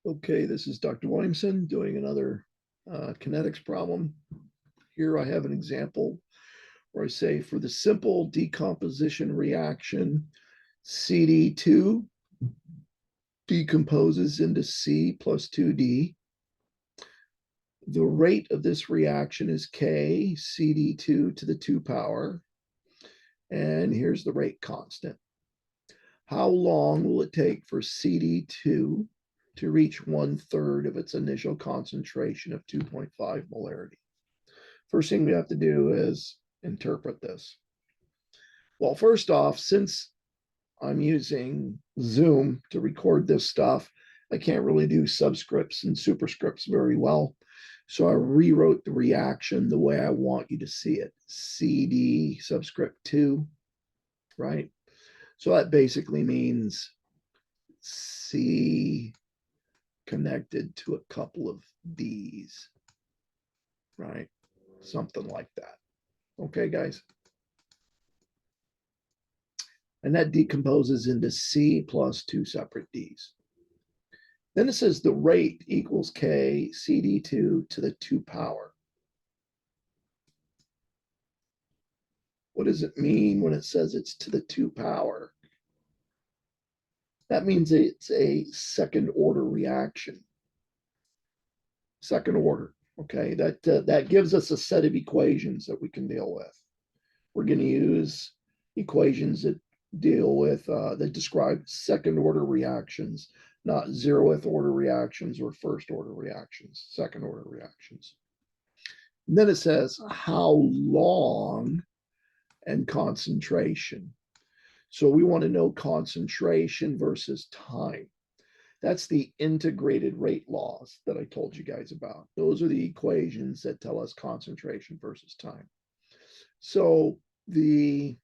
Okay, this is Dr. Williamson doing another kinetics problem. Here I have an example where I say for the simple decomposition reaction, CD2 decomposes into C plus 2D. The rate of this reaction is K, CD2 to the 2 power. And here's the rate constant. How long will it take for CD2 to reach 1/3 of its initial concentration of 2.5 molarity? First thing we have to do is interpret this. Well, first off, since I'm using Zoom to record this stuff, I can't really do subscripts and superscripts very well. So I rewrote the reaction the way I want you to see it. CD subscript 2, right? So that basically means C connected to a couple of D's, right? Something like that. Okay, guys? And that decomposes into C plus 2 separate D's. Then it says the rate equals K CD2 to the 2 power. What does it mean when it says it's to the 2 power? That means it's a second order reaction. Second order, okay? That gives us a set of equations that we can deal with. We're going to use equations that deal with, that describe second order reactions, not 0th order reactions or first order reactions, second order reactions. And then it says how long and concentration. So we want to know concentration versus time. That's the integrated rate laws that I told you guys about. Those are the equations that tell us concentration versus time. So the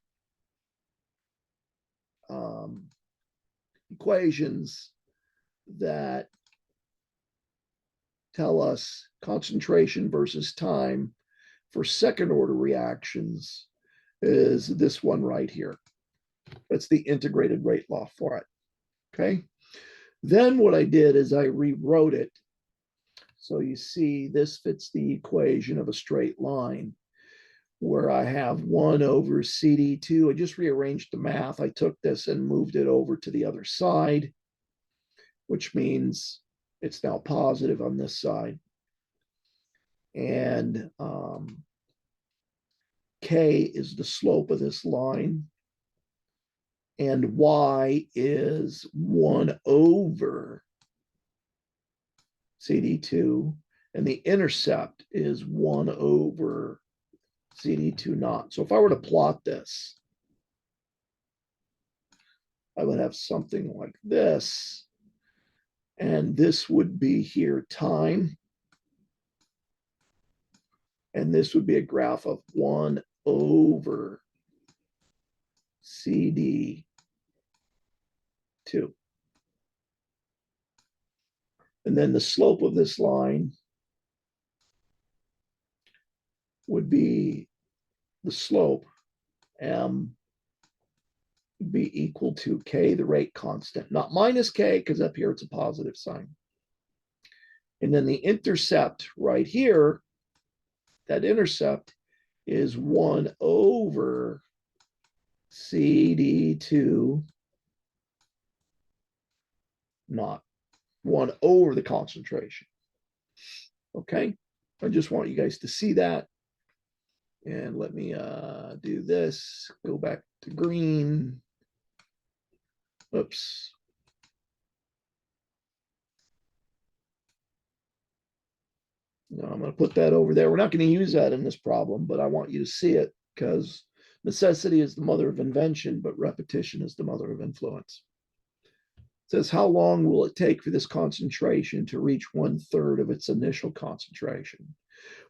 equations that tell us concentration versus time for second order reactions is this one right here. That's the integrated rate law for it. Okay. Then what I did is I rewrote it. So you see this fits the equation of a straight line where I have 1 over CD2. I just rearranged the math. I took this and moved it over to the other side, which means it's now positive on this side. And K is the slope of this line. And Y is 1 over CD2. And the intercept is 1 over CD2 naught. So if I were to plot this, I would have something like this. And this would be here time. And this would be a graph of 1 over CD2. And then the slope of this line would be the slope, M, would be equal to K, the rate constant, not minus K, because up here it's a positive sign. And then the intercept right here, that intercept is 1 over CD2 naught, 1 over the concentration. Okay, I just want you guys to see that. And let me do this, go back to green. Oops. No, I'm going to put that over there. We're not going to use that in this problem, but I want you to see it because necessity is the mother of invention, but repetition is the mother of influence. It says, how long will it take for this concentration to reach 1/3 of its initial concentration?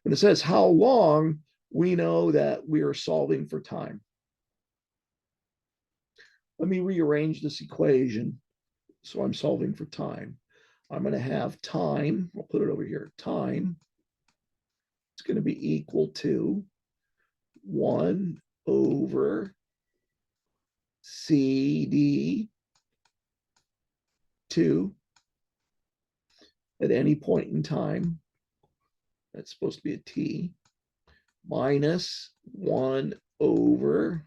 When it says how long, we know that we are solving for time. Let me rearrange this equation. So I'm solving for time. I'm going to have time, I'll put it over here, time, it's going to be equal to 1 over CD2 at any point in time. That's supposed to be a T minus 1 over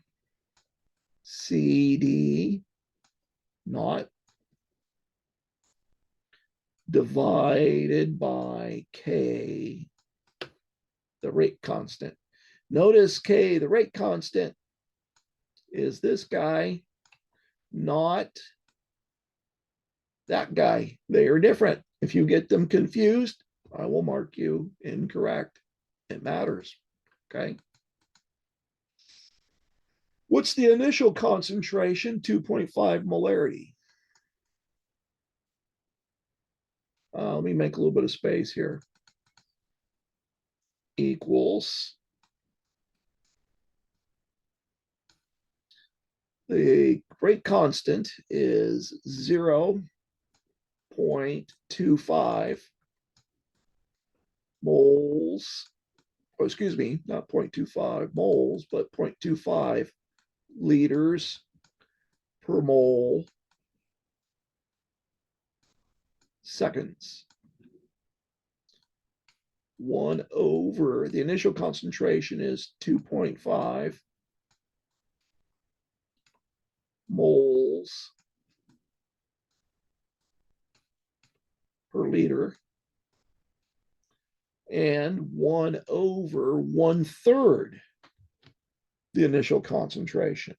CD naught divided by K, the rate constant. Notice K, the rate constant, is this guy, not that guy. They are different. If you get them confused, I will mark you incorrect. It matters. Okay. What's the initial concentration? 2.5 molarity. Let me make a little bit of space here. Equals the rate constant is 0.25 moles. Oh, excuse me, not 0.25 moles, but 0.25 liters per mole seconds. 1 over the initial concentration is 2.5 moles per liter, and 1 over 1/3 the initial concentration.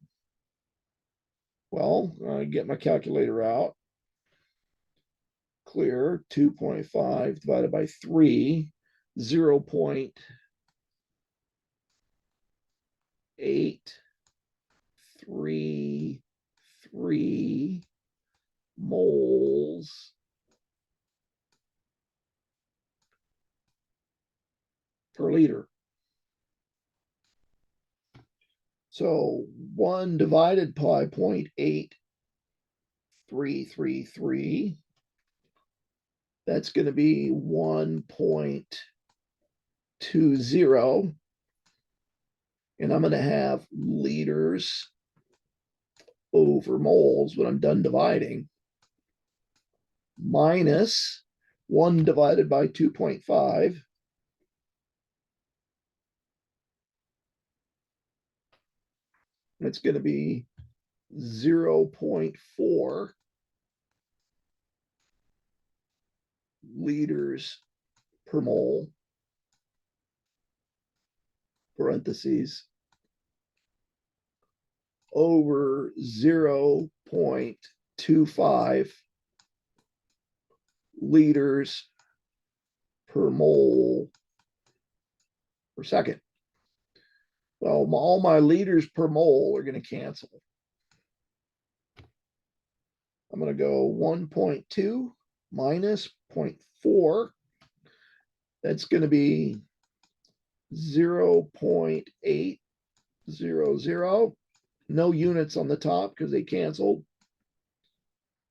Well, I get my calculator out. Clear, 2.5 divided by 3, 0.833 moles per liter. So 1 divided by 0.8333, that's going to be 1.20. And I'm going to have liters over moles when I'm done dividing, minus 1 divided by 2.5. It's going to be 0.4 liters per mole, parentheses, over 0.25 liters per mole per second. Well, all my liters per mole are going to cancel. I'm going to go 1.2 minus 0.4. That's going to be 0.800. No units on the top because they canceled.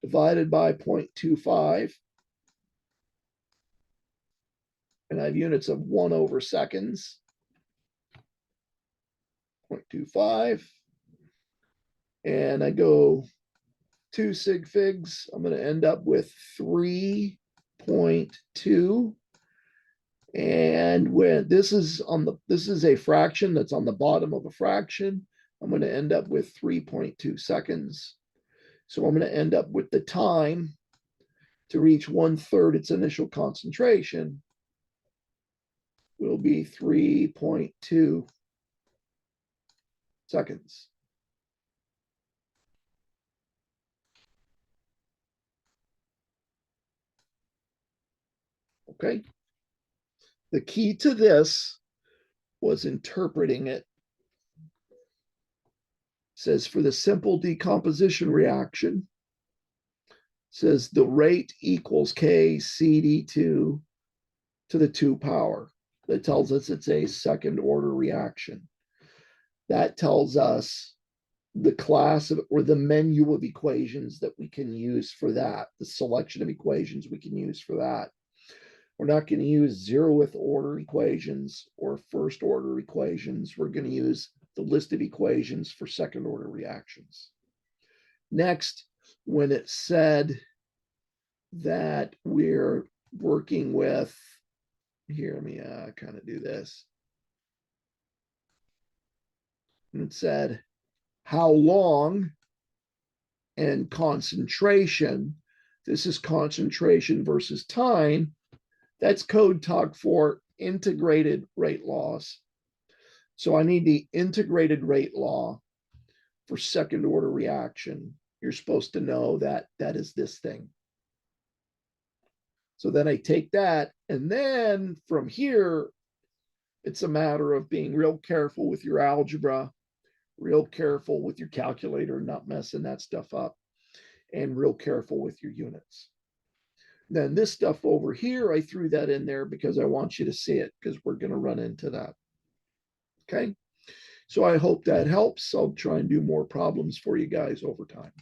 Divided by 0.25. And I have units of 1 over seconds. 0.25. And I go 2 sig figs. I'm going to end up with 3.2. And when this is a fraction that's on the bottom of a fraction, I'm going to end up with 3.2 seconds. So I'm going to end up with the time to reach 1/3 its initial concentration will be 3.2 seconds. Okay. The key to this was interpreting it. It says for the simple decomposition reaction, says the rate equals K CD2 to the 2 power. That tells us it's a second order reaction. That tells us the class of, or the menu of equations that we can use for that, the selection of equations we can use for that. We're not going to use 0th order equations or first order equations. We're going to use the list of equations for second order reactions. Next, when it said that we're working with, here, let me kind of do this. And it said, how long and concentration. This is concentration versus time. That's code talk for integrated rate laws. So I need the integrated rate law for second order reaction. You're supposed to know that that is this thing. So then I take that, and then from here, it's a matter of being real careful with your algebra, real careful with your calculator, not messing that stuff up, and real careful with your units. Then this stuff over here, I threw that in there because I want you to see it, because we're going to run into that. Okay. So I hope that helps. I'll try and do more problems for you guys over time.